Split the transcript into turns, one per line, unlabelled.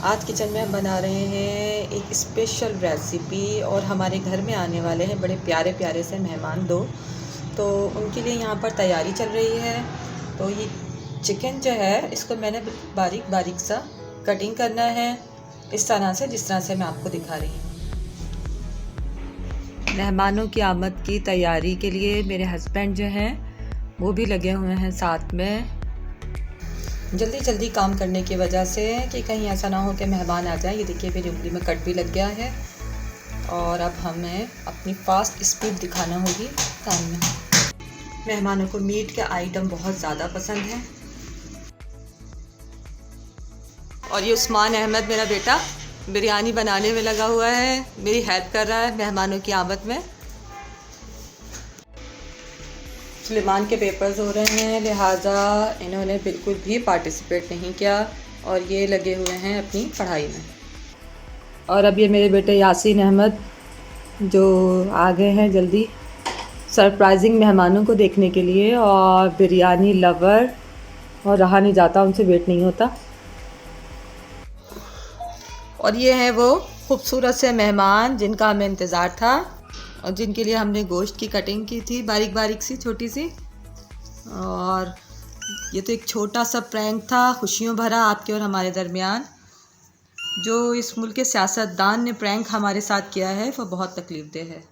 आज किचन में हम बना रहे हैं एक स्पेशल रेसिपी और हमारे घर में आने वाले हैं बड़े प्यारे प्यारे से मेहमान दो, तो उनके लिए यहाँ पर तैयारी चल रही है। तो ये चिकन जो है इसको मैंने बारीक बारीक सा कटिंग करना है, इस तरह से जिस तरह से मैं आपको दिखा रही हूँ। मेहमानों की आमद की तैयारी के लिए मेरे हस्बैंड जो हैं वो भी लगे हुए हैं साथ में, जल्दी जल्दी काम करने की वजह से कि कहीं ऐसा ना हो कि मेहमान आ जाए। ये देखिए मेरी उंगली में कट भी लग गया है और अब हमें अपनी फास्ट स्पीड दिखाना होगी काम में। मेहमानों को मीट के आइटम बहुत ज़्यादा पसंद है और ये उस्मान अहमद मेरा बेटा बिरयानी बनाने में लगा हुआ है, मेरी हेल्प कर रहा है मेहमानों की आमद में। सुलेमान के पेपर्स हो रहे हैं, लिहाजा इन्होंने बिल्कुल भी पार्टिसिपेट नहीं किया और ये लगे हुए हैं अपनी पढ़ाई में। और अब ये मेरे बेटे यासीन अहमद जो आ गए हैं जल्दी सरप्राइजिंग मेहमानों को देखने के लिए, और बिरयानी लवर और रहा नहीं जाता, उनसे वेट नहीं होता। और ये हैं वो खूबसूरत से मेहमान जिनका हमें इंतज़ार था और जिनके लिए हमने गोश्त की कटिंग की थी बारीक बारीक सी छोटी सी। और ये तो एक छोटा सा प्रैंक था, खुशियों भरा आपके और हमारे दरमियान। जो इस मुल्क के सियासतदान ने प्रैंक हमारे साथ किया है वो बहुत तकलीफ़देह है।